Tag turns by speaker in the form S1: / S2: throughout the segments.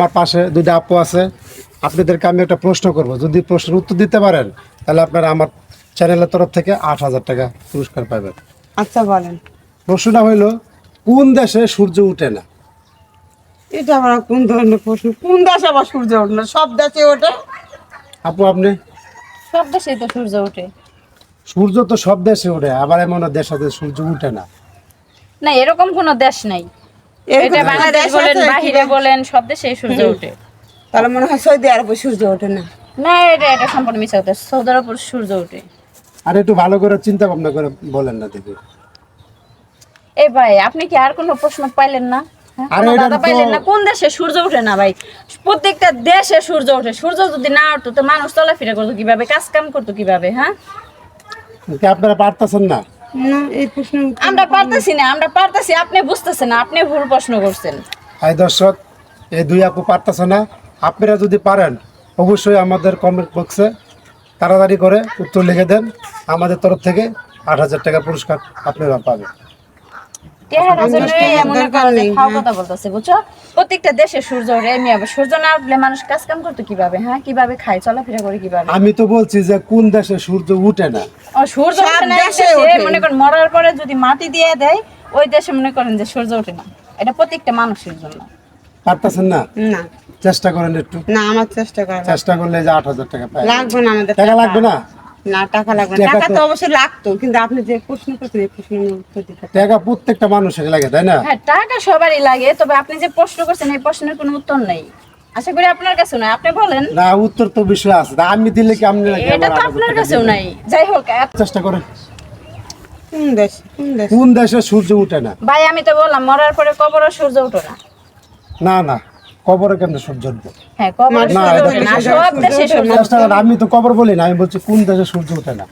S1: আমার পাশে দুইটা আপু আছে, আপনাদেরকে আমি একটা প্রশ্ন করব, যদি প্রশ্নের উত্তর দিতে পারেন তাহলে আপনারা আমার চ্যানেলের তরফ থেকে 8,000 টাকা পুরস্কার পাবেন।
S2: আচ্ছা বলেন।
S1: প্রশ্নটা হইল, কোন দেশে সূর্য উঠে না?
S2: এটা আবার কোন ধরনের প্রশ্ন? কোন দেশে আবার সূর্য ওঠে না? সব দেশে ওঠে।
S1: আপু আপনি?
S3: সব দেশেই তো সূর্য ওঠে।
S1: সূর্য তো সব দেশে ওঠে, আবার এমন দেশ আছে সূর্য উঠে না।
S3: না, এরকম কোনো দেশ নাই।
S2: এরকম
S3: এটা
S2: কোনো
S3: বাংলাদেশ
S2: দেশ
S3: বলেন,
S2: আছে
S3: বাহিরে
S2: কি?
S3: বলেন, সব দেশেই সূর্য ওঠে।
S2: তাহলে মনে হয় সৌদি আরবে সূর্য ওঠে না।
S3: না, এটা সম্পূর্ণ মিথ্যা কথা। সৌদি আরবে সূর্য ওঠে।
S1: আর একটু ভালো করে চিন্তা ভাবনা করে বলেন না দেখি।
S3: এই ভাই, আপনি কি আর কোনো প্রশ্ন পাইলেন না? হ্যাঁ,
S1: আরে
S3: কোনো
S1: এটার
S3: দাদা
S1: তো-
S3: পাইলেন না? কোন দেশে সূর্য ওঠে না ভাই? প্রত্যেকটা দেশে সূর্য ওঠে। সূর্য যদি না উঠতো তো মানুষ চলাফেরা করতো কিভাবে, কাজ কাম করতো কিভাবে? হ্যাঁ,
S1: কি আপনারা পারতেছেন না?
S2: না, এই প্রশ্ন
S3: আমরা পারতেছি না, আমরা পারতেছি, আপনি বুঝতেছেন না, আপনি ভুল প্রশ্ন করছেন।
S1: এই দর্শক, এই দুই আপু পারতেছে না। আপনারা যদি পারেন অবশ্যই আমাদের কমেন্ট বক্সে তাড়াতাড়ি করে উত্তর লিখে দেন। আমাদের তরফ থেকে 8,000 টাকা পুরস্কার আপনারা পাবেন।
S3: চেহারা জন্য এমন
S2: দরকার নেই,
S3: খাও কথা বলতেছে, বুঝছো? প্রত্যেকটা দেশে সূর্য ওঠে। এমনি আবার সূর্য না উঠলে মানুষ কাজ কাম করতো কিভাবে? হ্যাঁ, কিভাবে খায়, চলাফেরা করে কিভাবে?
S1: আমি তো বলছি যে কোন দেশে সূর্য উঠে না।
S3: ও, সূর্য
S2: সব
S3: ওঠে না এই
S2: দেশে
S3: দেশে,
S2: ওঠে।
S3: মনে করেন মরার পরে যদি মাটি দিয়ে দেয় ওই দেশে মনে করেন যে সূর্য ওঠে না। এটা প্রত্যেকটা মানুষের জন্য।
S1: পারতেছেন না?
S2: না,
S1: চেষ্টা করেন একটু।
S2: না, আমার চেষ্টা করা
S1: চেষ্টা করলে যে 8,000 টাকা পাই।
S2: লাগবে না। আমাদের
S1: টাকা লাগবে না?
S2: না, টাকা লাগবে না।
S1: টাকা
S2: টাকা
S1: তো-
S2: তো অবশ্যই লাগতো, কিন্তু আপনি যে প্রশ্ন করছেন এই প্রশ্নের উত্তর দিতে পারবেন।
S1: টাকা প্রত্যেকটা মানুষের লাগে, তাই না?
S3: হ্যাঁ, টাকা সবারই লাগে, তবে আপনি যে প্রশ্ন করছেন এই প্রশ্নের কোনো উত্তর নেই। আশা করি আপনার কাছেও নাই, আপনি বলেন।
S1: না, উত্তর তো বিষয় আছে। তা আমি দিলে কি আপনি নাকি
S3: এটা
S1: আমার
S3: তো
S1: 8,000
S3: আপনার
S1: টাকা
S3: কাছেও
S1: দিবেন?
S3: নাই। যাই হোক,
S1: চেষ্টা করেন।
S2: কোন দেশ? কোন দেশ?
S1: কোন দেশে সূর্য উঠে না?
S3: ভাই আমি তো বললাম মরার পরে কবরও সূর্য ওঠে না।
S1: না না, কবরে কেন সূর্য উঠবে?
S3: হ্যাঁ, কবর
S2: না,
S3: সূর্য
S1: এটা
S3: ওঠে না,
S2: সূর্য
S3: সব
S2: ওঠে
S3: দেশে
S2: না।
S3: সূর্য
S1: চেষ্টা
S3: ওঠে।
S1: করেন। আমি তো কবর বলি না, আমি বলছি কোন দেশে সূর্য উঠে না।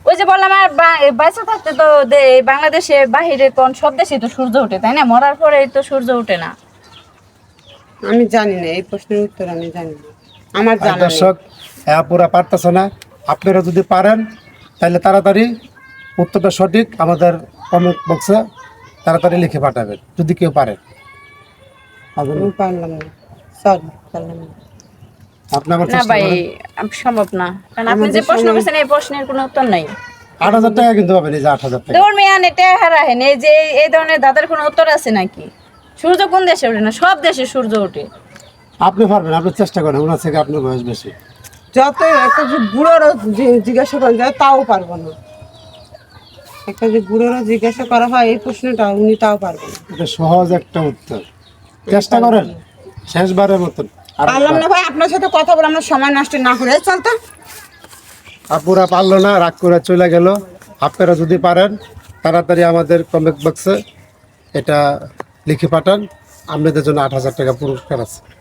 S3: ওই যে বললাম, আর বাইসা থাকতে তো এই বাংলাদেশে বাহিরে কোন সব দেশে তো সূর্য ওঠে, তাই না? মরার পরে তো সূর্য ওঠে না।
S2: আমি জানি না, এই প্রশ্নের উত্তর আমি জানি না। আমার
S1: আর
S2: জানা নেই।
S1: দর্শক, হ্যাঁ পুরা পারতেছে না। আপনারা যদি পারেন তাহলে তাড়াতাড়ি উত্তরটা সঠিক আমাদের কমেন্ট বক্সে তাড়াতাড়ি লিখে পাঠাবেন যদি কেউ পারে। পারবেন
S2: আমি
S1: না?
S2: পারলাম না, সরি, পারলাম না।
S1: আপনি আবার
S3: না
S1: চেষ্টা
S3: ভাই,
S1: করেন।
S3: সম্ভব না, কারণ আপনি যে
S2: আমাদের
S3: প্রশ্ন
S2: সময়-
S3: করছেন এই প্রশ্নের কোনো উত্তর নাই।
S1: 8,000 টাকা কিন্তু পাবেন, এই যে 8,000 টাকা।
S3: দৌড় মেয়ান এটা হারাহেন, এই যে এই ধরনের দাদার কোনো উত্তর আছে নাকি? সূর্য কোন দেশে ওঠে না? সব দেশে সূর্য ওঠে।
S1: আপনি পারবেন, আপনি চেষ্টা করেন। ওনার থেকে আপনার বয়স বেশি।
S2: যত একটা যে বুড়োরও জিজ্ঞাসা করা যায় তাও পারবো না। একটা যে বুড়োরও জিজ্ঞাসা করা হয় এই প্রশ্নটা, উনি তাও পারবেন না।
S1: এটা সহজ একটা উত্তর। চেষ্টা করেন শেষবারের মতন। আর
S2: পারলাম না ভাই, আপনার সাথে কথা বলে আমরা সময় নষ্ট না করে চল তো।
S1: আপুরা পারলো না, রাগ করে চলে গেল। আপনারা যদি পারেন তাড়াতাড়ি আমাদের কমেন্ট বক্সে এটা লিখে পাঠান। আপনাদের জন্য 8,000 টাকা পুরস্কার আছে।